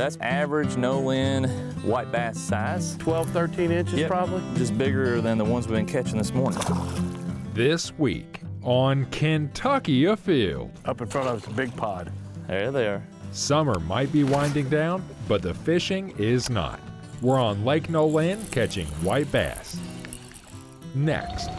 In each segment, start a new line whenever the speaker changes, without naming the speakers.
That's average Nolin white bass size.
12, 13 inches probably?
Just bigger than the ones we've been catching this morning.
This week on Kentucky Afield.
Up in front of us, a big pod.
There they are.
Summer might be winding down, but the fishing is not. We're on Lake Nolin catching white bass. Next.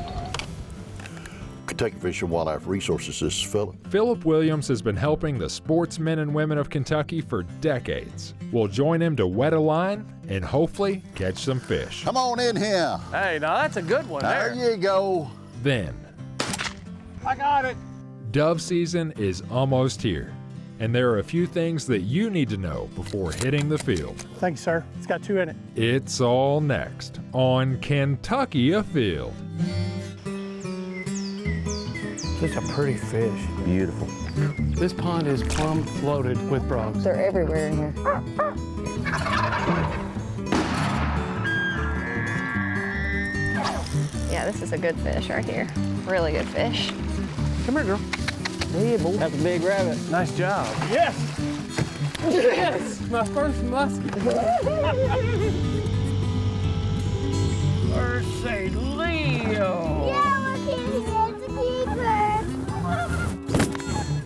Kentucky Fish and Wildlife Resources, this is Phillip.
Phillip Williams has been helping the sportsmen and women of Kentucky for decades. We'll join him to wet a line and hopefully catch some fish.
Come on in here.
Hey, now that's a good one
There you go.
Then,
I got it.
dove season is almost here, and there are a few things that you need to know before hitting the field.
Thank you, sir. It's got 2 in it.
It's all next on Kentucky Afield.
Such a pretty fish.
Beautiful.
This pond is plumb loaded with frogs.
They're everywhere in here. Yeah, this is a good fish right here. Really good fish.
Come here, girl.
Yeah, boy.
That's a big rabbit. Nice job. Yes! Yes! My first muskie. Mercy Leo!
Yeah, look, it's a keeper.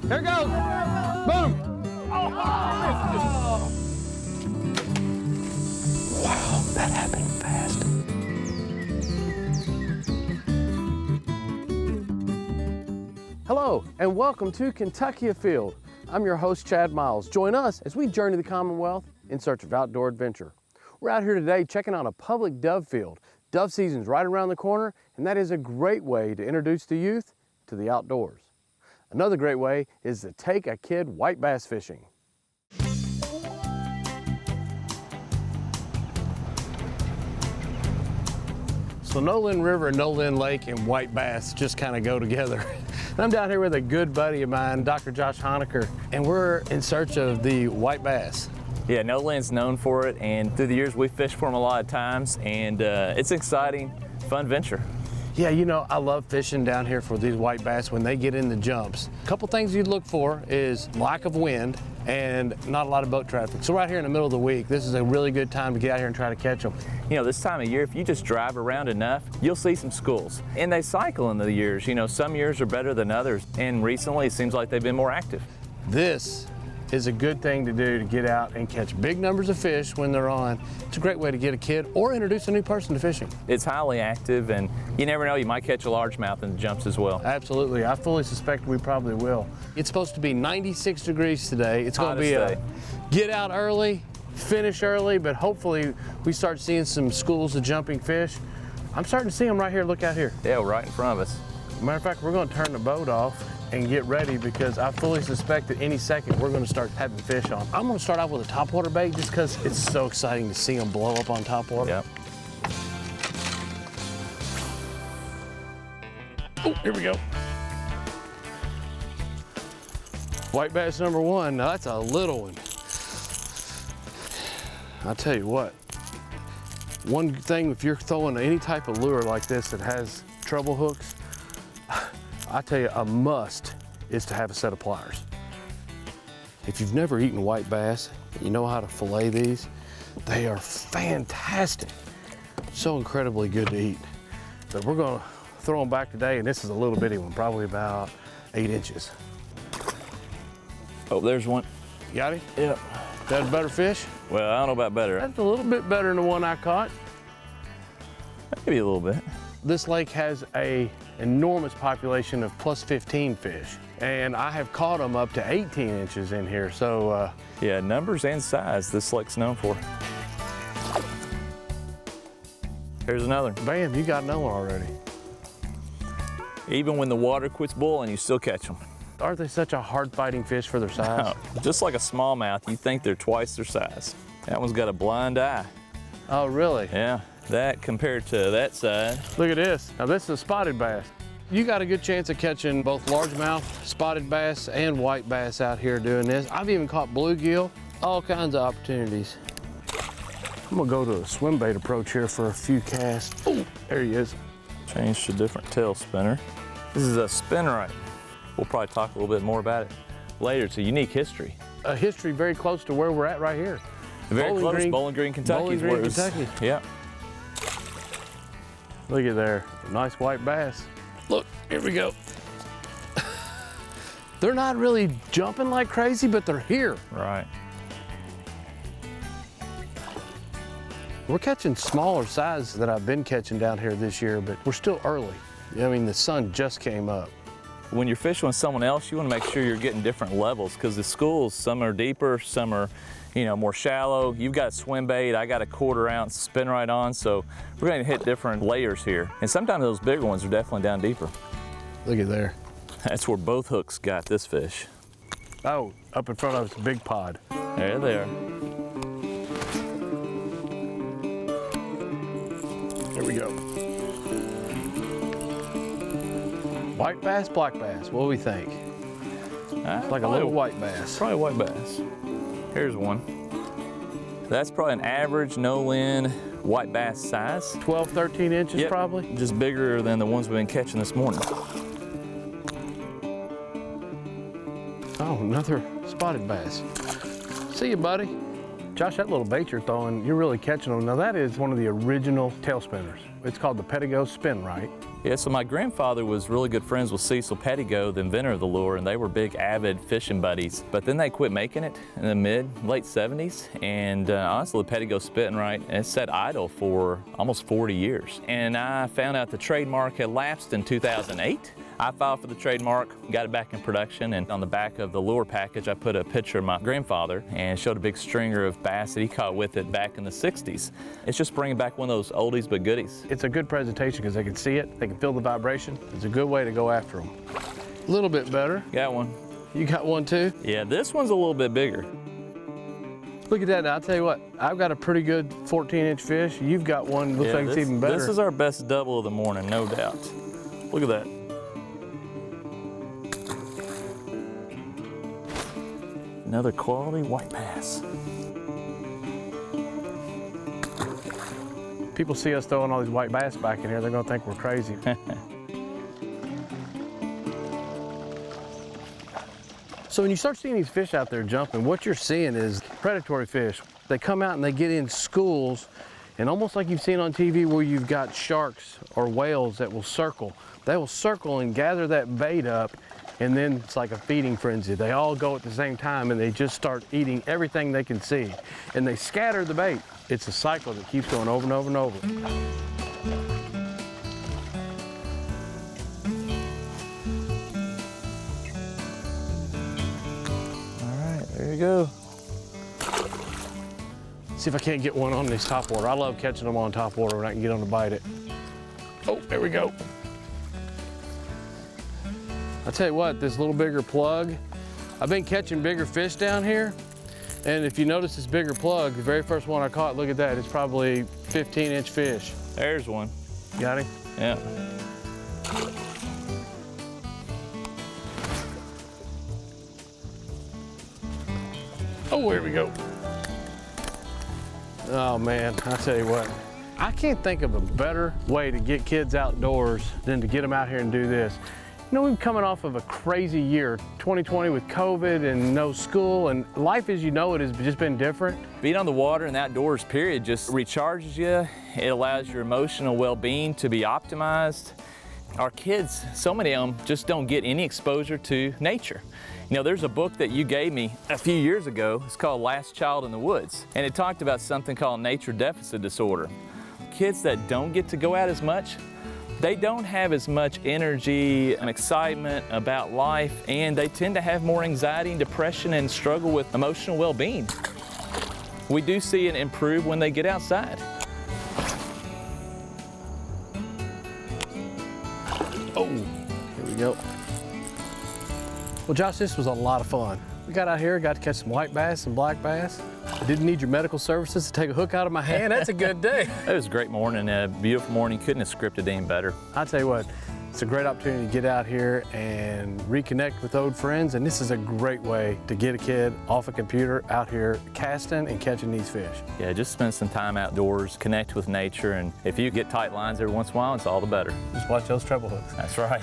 There it goes! Boom! Oh! Wow, that happened fast. Hello, and welcome to Kentucky Afield. I'm your host, Chad Miles. Join us as we journey the Commonwealth in search of outdoor adventure. We're out here today checking out a public dove field. Dove season's right around the corner, and that is a great way to introduce the youth to the outdoors. Another great way is to take a kid white bass fishing. So Nolin River, Nolin Lake, and white bass just kind of go together. And I'm down here with a good buddy of mine, Dr. Josh Honecker, and we're in search of the white bass.
Yeah, Nolin's known for it, and through the years we fished for them a lot of times, and it's an exciting, fun venture.
Yeah, you know, I love fishing down here for these white bass when they get in the jumps. A couple things you'd look for is lack of wind and not a lot of boat traffic. So right here in the middle of the week, this is a really good time to get out here and try to catch them.
You know, this time of year, if you just drive around enough, you'll see some schools. And they cycle in the years. You know, some years are better than others, and recently it seems like they've been more active.
This is a good thing to do to get out and catch big numbers of fish when they're on. It's a great way to get a kid or introduce a new person to fishing.
It's highly active, and you never know, you might catch a largemouth in the jumps as well.
Absolutely, I fully suspect we probably will. It's supposed to be 96 degrees today. It's going to be a get out early, finish early, but hopefully we start seeing some schools of jumping fish. I'm starting to see them right here, look out here.
Yeah, right in front of us.
Matter of fact, we're going to turn the boat off and get ready because I fully suspect that any second we're going to start having fish on. I'm going to start out with a topwater bait just because it's so exciting to see them blow up on topwater.
Yep.
Oh, here we go. White bass number 1. Now that's a little one. I'll tell you what, one thing if you're throwing any type of lure like this that has treble hooks, I tell you, a must is to have a set of pliers. If you've never eaten white bass, you know how to fillet these, they are fantastic. So incredibly good to eat. But we're gonna throw them back today, and this is a little bitty one, probably about 8 inches.
Oh, there's one.
You got him?
Yep.
That a better fish?
Well, I don't know about better.
That's a little bit better than the one I caught.
Maybe a little bit.
This lake has an enormous population of plus 15 fish, and I have caught them up to 18 inches in here, so.
Yeah, numbers and size this lake's known for. Here's another.
Bam, you got another one already.
Even when the water quits boiling, you still catch them.
Aren't they such a hard-fighting fish for their size?
Just like a smallmouth, you think they're twice their size. That one's got a blind eye.
Oh, really?
Yeah, that compared to that side.
Look at this. Now this is a spotted bass. You got a good chance of catching both largemouth, spotted bass, and white bass out here doing this. I've even caught bluegill, all kinds of opportunities. I'm gonna go to a swim bait approach here for a few casts. Oh, there he is.
Changed to a different tail spinner. This is a spinnerite. We'll probably talk a little bit more about it later. It's a unique history.
A history very close to where we're at right here.
Very close, Bowling Green, Kentucky.
Bowling
is where
Green,
it was.
Kentucky.
Yeah.
Look at there, nice white bass. Look, here we go. They're not really jumping like crazy, but they're here.
Right.
We're catching smaller size that I've been catching down here this year, but we're still early. I mean, the sun just came up.
When you're fishing with someone else, you want to make sure you're getting different levels, because the schools, some are deeper, some are, more shallow. You've got swim bait, I got a 1/4 ounce spin right on, so we're going to hit different layers here. And sometimes those bigger ones are definitely down deeper.
Look at there.
That's where both hooks got this fish.
Oh, up in front of us, a big pod.
There they are.
Here we go. White bass, black bass, what do we think? It's like a little white bass.
Probably white bass. Here's one. That's probably an average Nolin white bass size.
12, 13 inches
Yep,
probably?
just bigger than the ones we've been catching this morning.
Oh, another spotted bass. See you, buddy. Josh, that little bait you're throwing, you're really catching them. Now that is one of the original tail spinners. It's called the Pettigo Spin, right?
Yeah, so my grandfather was really good friends with Cecil Pettigo, the inventor of the lure, and they were big, avid fishing buddies. But then they quit making it in the late 70s, and honestly, the Pettigo Spin, right, it sat idle for almost 40 years. And I found out the trademark had lapsed in 2008. I filed for the trademark, got it back in production, and on the back of the lure package, I put a picture of my grandfather and showed a big stringer of bass that he caught with it back in the 60s. It's just bringing back one of those oldies but goodies.
It's a good presentation because they can see it, they can feel the vibration. It's a good way to go after them. A little bit better.
Got one.
You got one too?
Yeah, this one's a little bit bigger.
Look at that now, I'll tell you what, I've got a pretty good 14-inch fish. You've got one, looks like it's even better.
This is our best double of the morning, no doubt. Look at that. Another quality white bass.
People see us throwing all these white bass back in here, they're gonna think we're crazy. So when you start seeing these fish out there jumping, what you're seeing is predatory fish. They come out and they get in schools, and almost like you've seen on TV where you've got sharks or whales that will circle. They will circle and gather that bait up, and then it's like a feeding frenzy. They all go at the same time and they just start eating everything they can see. And they scatter the bait. It's a cycle that keeps going over and over and over.
All right, there you go.
See if I can't get one on this top water. I love catching them on top water when I can get them to bite it. Oh, there we go. I'll tell you what, this little bigger plug, I've been catching bigger fish down here, and if you notice this bigger plug, the very first one I caught, look at that, it's probably 15-inch fish.
There's one.
Got him?
Yeah.
Oh, here we go. Oh man, I tell you what, I can't think of a better way to get kids outdoors than to get them out here and do this. You know, we're coming off of a crazy year, 2020 with COVID and no school, and life as you know it has just been different.
Being on the water and outdoors, period, just recharges you. It allows your emotional well-being to be optimized. Our kids, so many of them, just don't get any exposure to nature. You know, there's a book that you gave me a few years ago. It's called Last Child in the Woods, and it talked about something called nature deficit disorder. Kids that don't get to go out as much, they don't have as much energy and excitement about life, and they tend to have more anxiety and depression and struggle with emotional well-being. We do see it improve when they get outside.
Oh, here we go. Well, Josh, this was a lot of fun. We got out here, got to catch some white bass and black bass. I didn't need your medical services to take a hook out of my hand. That's a good day.
It was a great morning, a beautiful morning. Couldn't have scripted any better.
I'll tell you what, it's a great opportunity to get out here and reconnect with old friends, and this is a great way to get a kid off a computer out here casting and catching these fish.
Yeah, just spend some time outdoors, connect with nature, and if you get tight lines every once in a while, it's all the better.
Just watch those treble hooks.
That's right.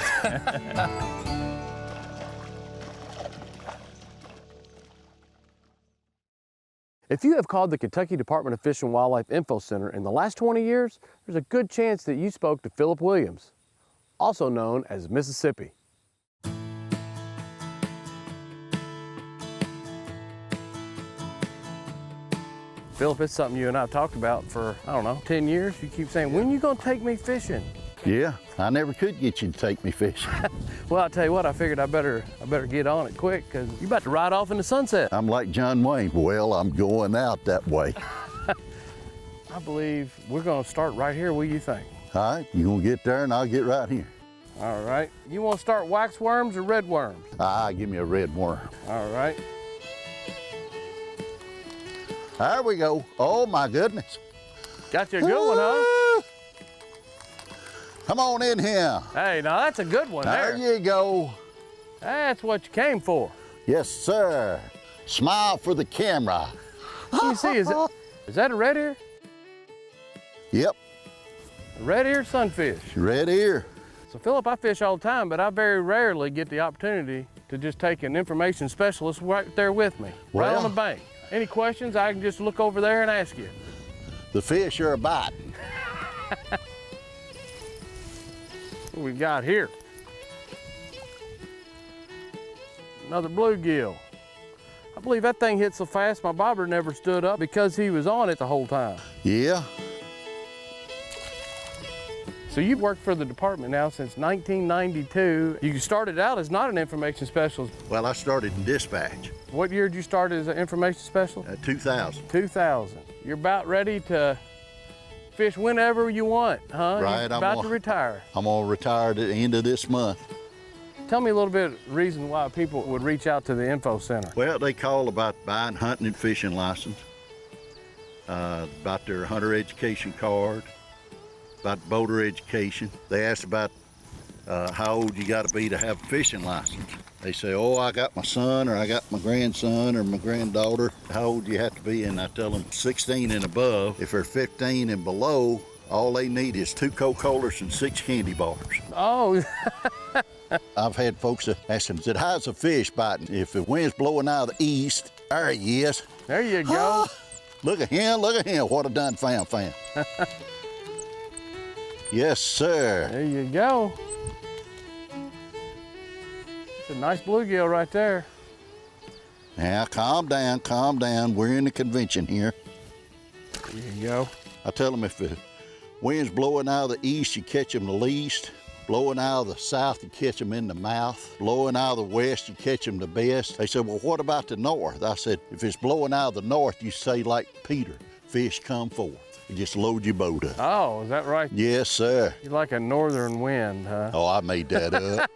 If you have called the Kentucky Department of Fish and Wildlife Info Center in the last 20 years, there's a good chance that you spoke to Phillip Williams, also known as Mississippi. Phillip, it's something you and I have talked about for, I don't know, 10 years. You keep saying, when you gonna take me fishing?
Yeah, I never could get you to take me fishing.
Well, I'll tell you what, I figured I better get on it quick, because you're about to ride off in the sunset.
I'm like John Wayne. Well, I'm going out that way.
I believe we're gonna start right here. What do you think?
All right, you gonna get there and I'll get right here.
All right. You wanna start wax worms or red worms?
Give me a red worm.
All right.
There we go. Oh my goodness.
Got you a good one, huh?
Come on in here.
Hey, now that's a good one
There
there.
you go.
That's what you came for.
Yes, sir. Smile for the camera.
Let me see, is that a red ear?
Yep,
A red ear sunfish.
red ear.
So Phillip, I fish all the time, but I very rarely get the opportunity to just take an information specialist right there with me, right
Well-
on the bank. Any questions, I can just look over there and ask you.
The fish are biting.
What we got here? Another bluegill. I believe that thing hit so fast my bobber never stood up because he was on it the whole time.
Yeah,
So you've worked for the department now since 1992. You started out as not an information specialist.
well, I started in dispatch
What year did you start as an information specialist?
at 2000.
2000. You're about ready to fish whenever you want, huh?
Right,
You're
I'm
about
on-
to retire.
I'm gonna retire at the end of this month.
Tell me a little bit reason why people would reach out to the info center.
Well, they call about buying hunting and fishing license, about their hunter education card, about boater education. They ask about how old you got to be to have a fishing license. They say, oh, I got my son or I got my grandson or my granddaughter. How old do you have to be? And I tell them 16 and above. If they're 15 and below, all they need is 2 Coca-Colas and 6 candy bars.
Oh,
I've had folks that ask them, said, how's the fish biting? If the wind's blowing out of the east, there he is.
there you go.
Look at him, what I done found. Yes, sir.
There you go. It's a nice bluegill right there.
Now, calm down. We're in the convention here.
There you go.
I tell them if the wind's blowing out of the east, you catch them the least. Blowing out of the south, you catch them in the mouth. Blowing out of the west, you catch them the best. They said, well, what about the north? I said, if it's blowing out of the north, you say like Peter, fish come forth. You just load your boat up.
Oh, is that right?
Yes, sir.
You like a northern wind, huh?
Oh, I made that up.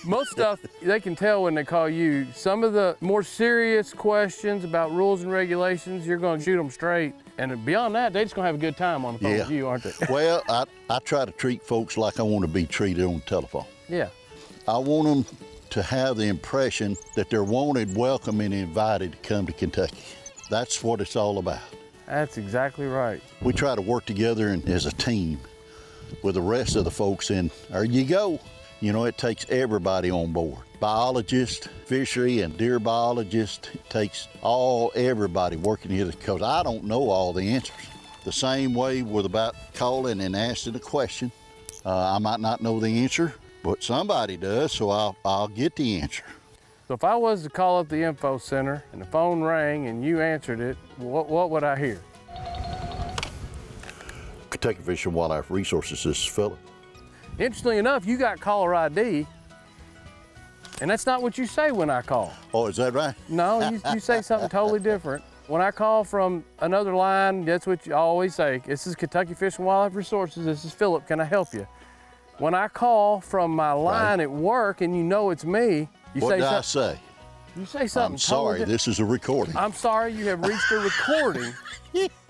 Most stuff they can tell when they call you. Some of the more serious questions about rules and regulations, you're going to shoot them straight. And beyond that, they're just going to have a good time on the phone with you, aren't they?
Well, I try to treat folks like I want to be treated on the telephone.
Yeah.
I want them to have the impression that they're wanted, welcome, and invited to come to Kentucky. That's what it's all about.
That's exactly right.
We try to work together as a team with the rest of the folks, and there you go. You know, it takes everybody on board. Biologists, fishery and deer biologists. It takes everybody working together because I don't know all the answers. The same way with about calling and asking a question. I might not know the answer, but somebody does, so I'll get the answer.
So if I was to call up the info center and the phone rang and you answered it, what would I hear?
Kentucky Fish and Wildlife Resources, this is Phillip.
Interestingly enough, you got caller ID, and that's not what you say when I call.
Oh, is that right?
No, you say something totally different. When I call from another line, that's what you always say. This is Kentucky Fish and Wildlife Resources. This is Phillip. Can I help you? When I call from my line at work and you know it's me, you
What
say
did I
something.
say?
You say something.
I'm sorry,
totally
this is a recording.
I'm sorry you have reached a recording.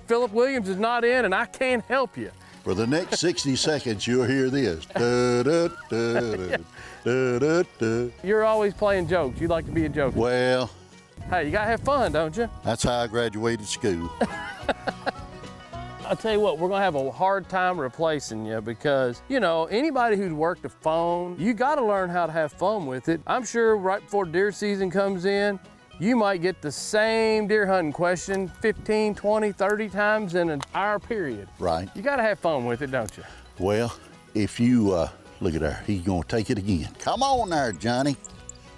Phillip Williams is not in and I can't help you.
For the next 60 seconds, you'll hear this. Da, da, da, da, da, da.
You're always playing jokes. You like to be a joker.
Well,
Hey, you gotta have fun, don't you?
that's how I graduated school.
I'll tell you what, we're gonna have a hard time replacing you because, you know, anybody who's worked a phone, you gotta learn how to have fun with it. I'm sure right before deer season comes in, you might get the same deer hunting question 15, 20, 30 times in an hour period.
Right.
You gotta have fun with it, don't you?
Well, if you, look at there, he's gonna take it again. Come on there, Johnny.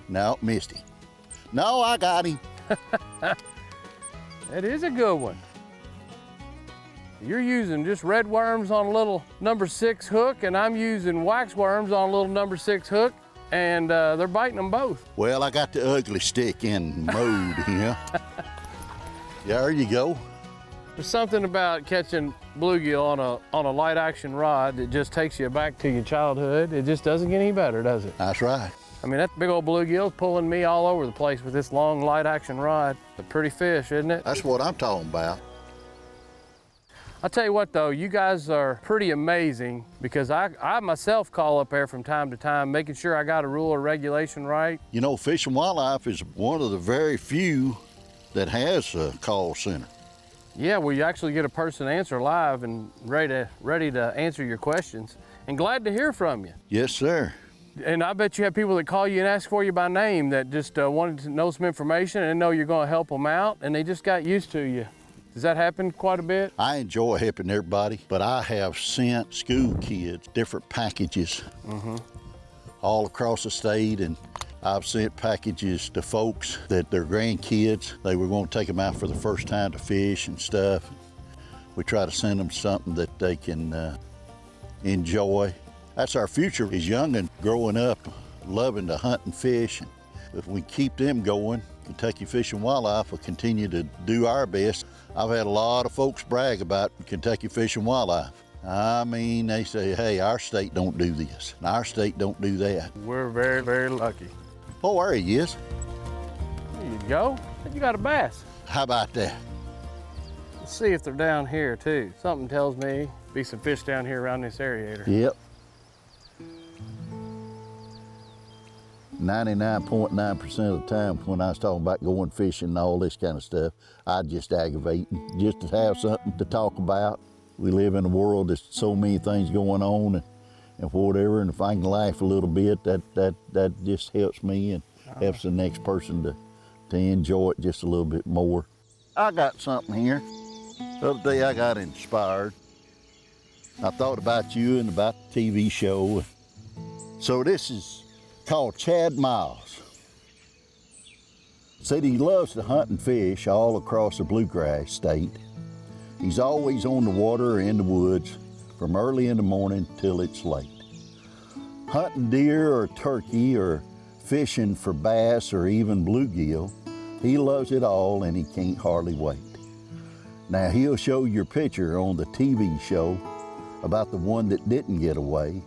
No, missed him. No, I got him.
That is a good one. You're using just red worms on a little number 6 hook, and I'm using wax worms on a little number 6 hook, and they're biting them both.
Well, I got the ugly stick in mode here. There you go.
There's something about catching bluegill on a light action rod that just takes you back to your childhood. It just doesn't get any better, does it?
That's right.
I mean, that big old bluegill's pulling me all over the place with this long light action rod. It's a pretty fish, isn't it?
That's what I'm talking about.
I'll tell you what though, you guys are pretty amazing, because I myself call up there from time to time, making sure I got a rule or regulation right.
You know, Fish and Wildlife is one of the very few that has a call center.
Yeah, well, you actually get a person to answer live and ready to answer your questions. And glad to hear from you.
Yes, sir.
And I bet you have people that call you and ask for you by name that just wanted to know some information and know you're going to help them out, and they just got used to you. Does that happen quite a bit?
I enjoy helping everybody, but I have sent school kids different packages all across the state, and I've sent packages to folks that their grandkids, they were going to take them out for the first time to fish and stuff. We try to send them something that they can enjoy. That's our future, is young and growing up, loving to hunt and fish. If we keep them going, Kentucky Fish and Wildlife will continue to do our best. I've had a lot of folks brag about Kentucky Fish and Wildlife. I mean, they say, hey, our state don't do this, and our state don't do that.
We're very, very lucky.
Oh, there he is.
There you go. You got a bass.
How about that?
Let's see if they're down here too. Something tells me be some fish down here around this aerator.
Yep. 99.9% of the time when I was talking about going fishing and all this kind of stuff, I'd just aggravate just to have something to talk about. We live in a world that's so many things going on and whatever, and if I can laugh a little bit, that just helps me and helps the next person to enjoy it just a little bit more. I got something here. The other day I got inspired. I thought about you and about the TV show. So this is called Chad Miles. Said he loves to hunt and fish all across the bluegrass state. He's always on the water or in the woods from early in the morning till it's late. Hunting deer or turkey or fishing for bass or even bluegill, he loves it all and he can't hardly wait. Now he'll show your picture on the TV show about the one that didn't get away,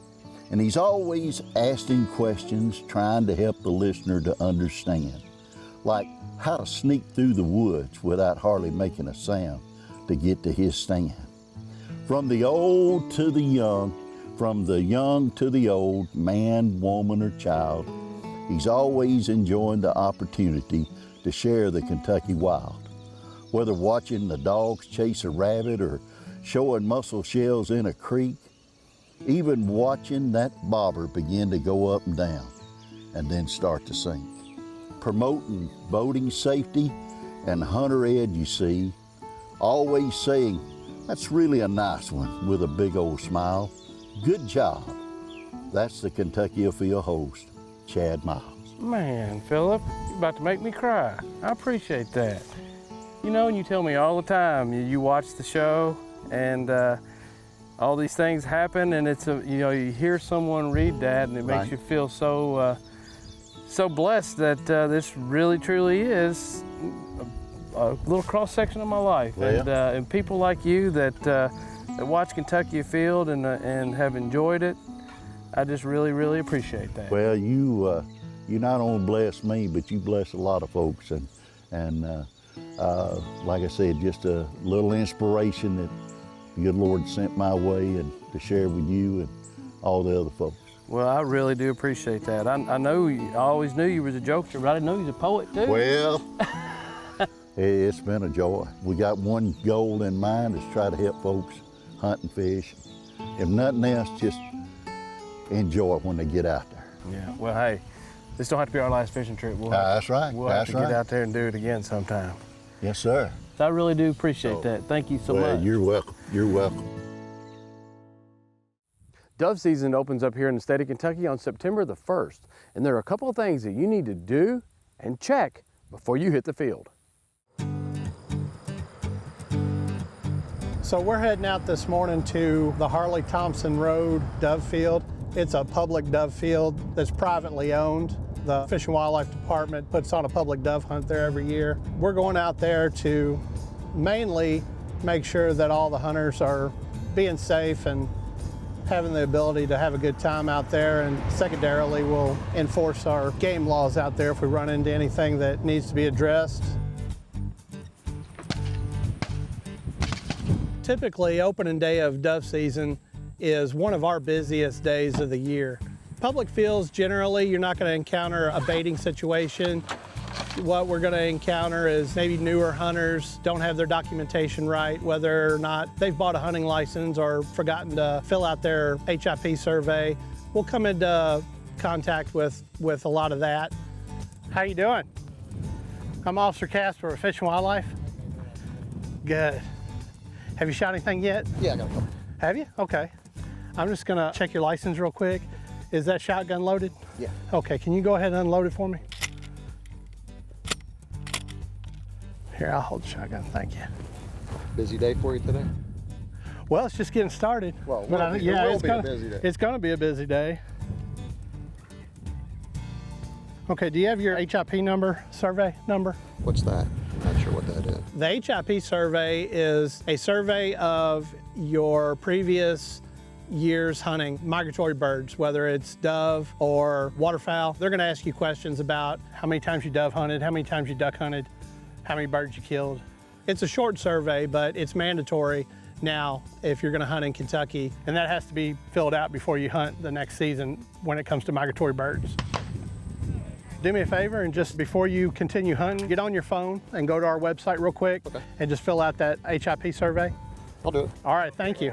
and he's always asking questions, trying to help the listener to understand, like how to sneak through the woods without hardly making a sound to get to his stand. From the old to the young, from the young to the old, man, woman, or child, he's always enjoying the opportunity to share the Kentucky wild. Whether watching the dogs chase a rabbit or showing mussel shells in a creek, even watching that bobber begin to go up and down and then start to sink. Promoting boating safety and hunter ed, you see, always saying, that's really a nice one, with a big old smile. Good job. That's the Kentucky Afield host, Chad Miles.
Man, Phillip, you're about to make me cry. I appreciate that. You know, and you tell me all the time, you watch the show and all these things happen, and it's you hear someone read that and it makes you feel so blessed that this really truly is a little cross section of my life.
Well.
And people like you that watch Kentucky Afield and have enjoyed it, I just really, really appreciate that.
Well, you not only bless me, but you bless a lot of folks, and like I said, just a little inspiration that the good Lord sent my way and to share with you and all the other folks.
Well, I really do appreciate that. I know I always knew you was a jokester, but I didn't know you was a poet too.
Well, it's been a joy. We got one goal in mind, is try to help folks hunt and fish. If nothing else, just enjoy it when they get out there.
Yeah, well, hey, This don't have to be our last fishing trip.
That's right.
We'll have
That's
to
right.
get out there and do it again sometime.
Yes, sir.
So I really do appreciate that. Thank you so
Well,
much.
you're welcome. You're welcome.
Dove season opens up here in the state of Kentucky on September the 1st, and there are a couple of things that you need to do and check before you hit the field.
So we're heading out this morning to the Harley Thompson Road dove field. It's a public dove field that's privately owned. The Fish and Wildlife Department puts on a public dove hunt there every year. We're going out there to mainly make sure that all the hunters are being safe and having the ability to have a good time out there, and secondarily we'll enforce our game laws out there if we run into anything that needs to be addressed. Typically, opening day of dove season is one of our busiest days of the year. Public fields, generally, you're not going to encounter a baiting situation. What we're going to encounter is maybe newer hunters don't have their documentation right, whether or not they've bought a hunting license or forgotten to fill out their HIP survey. We'll come into contact with a lot of that. How you doing? I'm Officer Casper of Fish and Wildlife. Good. Have you shot anything yet?
Yeah, I got a couple.
Have you? Okay. I'm just gonna check your license real quick. Is that shotgun loaded?
Yeah.
Okay, can you go ahead and unload it for me? Here, I'll hold the shotgun, thank you.
Busy day for you today?
Well, it's just getting started.
Well,
But
it will be a busy day.
It's gonna be a busy day. Okay, do you have your HIP number, survey number?
What's that? I'm not sure what that is.
The HIP survey is a survey of your previous year's hunting migratory birds, whether it's dove or waterfowl. They're gonna ask you questions about how many times you dove hunted, how many times you duck hunted, how many birds you killed. It's a short survey, but it's mandatory now if you're gonna hunt in Kentucky, and that has to be filled out before you hunt the next season when it comes to migratory birds. Do me a favor, and just before you continue hunting, get on your phone and go to our website real quick and just fill out that HIP survey.
I'll do it.
All right, thank you.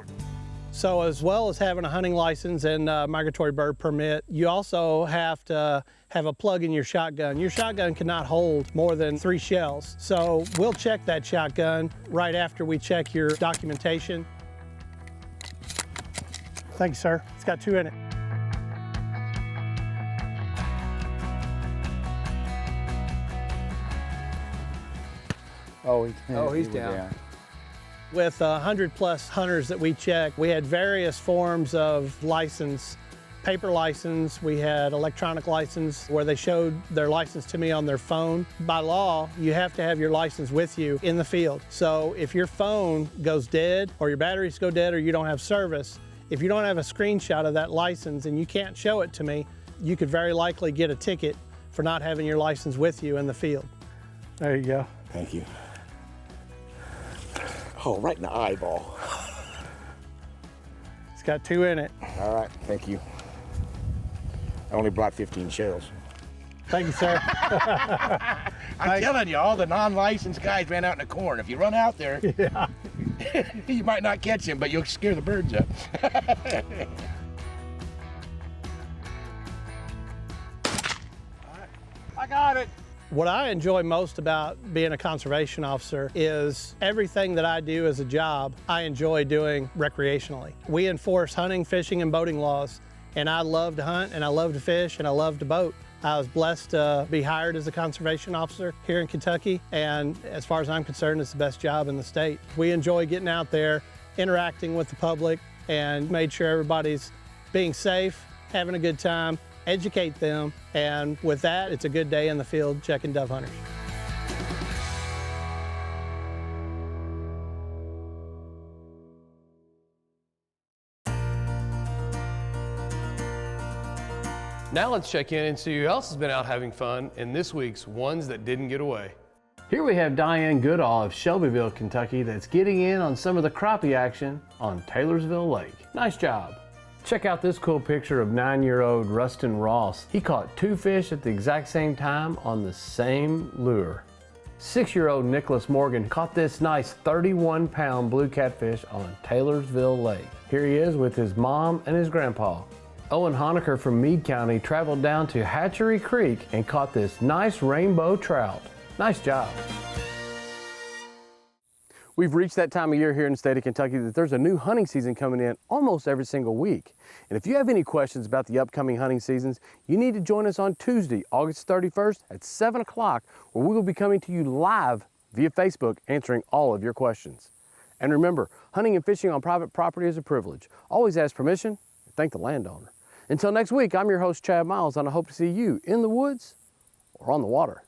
So as well as having a hunting license and a migratory bird permit, you also have to have a plug in your shotgun. Your shotgun cannot hold more than 3 shells. So we'll check that shotgun right after we check your documentation. Thank you, sir. It's got 2 in it.
Oh,
he's down.
With 100+ hunters that we checked, we had various forms of license. Paper license, we had electronic license where they showed their license to me on their phone. By law, you have to have your license with you in the field. So if your phone goes dead or your batteries go dead or you don't have service, if you don't have a screenshot of that license and you can't show it to me, you could very likely get a ticket for not having your license with you in the field. There you go.
Thank you. Oh, right in the eyeball.
It's got 2 in it.
All right, thank you. I only brought 15 shells.
Thank you, sir.
I'm telling you, all the non-licensed guys ran out in the corn. If you run out there, you might not catch him, but you'll scare the birds up.
I got it. What I enjoy most about being a conservation officer is everything that I do as a job, I enjoy doing recreationally. We enforce hunting, fishing, and boating laws, and I love to hunt, and I love to fish, and I love to boat. I was blessed to be hired as a conservation officer here in Kentucky, and as far as I'm concerned, it's the best job in the state. We enjoy getting out there, interacting with the public, and made sure everybody's being safe, having a good time, educate them, and with that, it's a good day in the field checking dove hunters.
Now let's check in and see who else has been out having fun in this week's Ones That Didn't Get Away. Here we have Diane Goodall of Shelbyville, Kentucky that's getting in on some of the crappie action on Taylorsville Lake. Nice job. Check out this cool picture of 9-year-old Rustin Ross. He caught 2 fish at the exact same time on the same lure. 6-year-old Nicholas Morgan caught this nice 31-pound blue catfish on Taylorsville Lake. Here he is with his mom and his grandpa. Owen Honecker from Meade County traveled down to Hatchery Creek and caught this nice rainbow trout. Nice job. We've reached that time of year here in the state of Kentucky that there's a new hunting season coming in almost every single week. And if you have any questions about the upcoming hunting seasons, you need to join us on Tuesday, August 31st at 7 o'clock, where we will be coming to you live via Facebook answering all of your questions. And remember, hunting and fishing on private property is a privilege. Always ask permission and thank the landowner. Until next week, I'm your host, Chad Miles, and I hope to see you in the woods or on the water.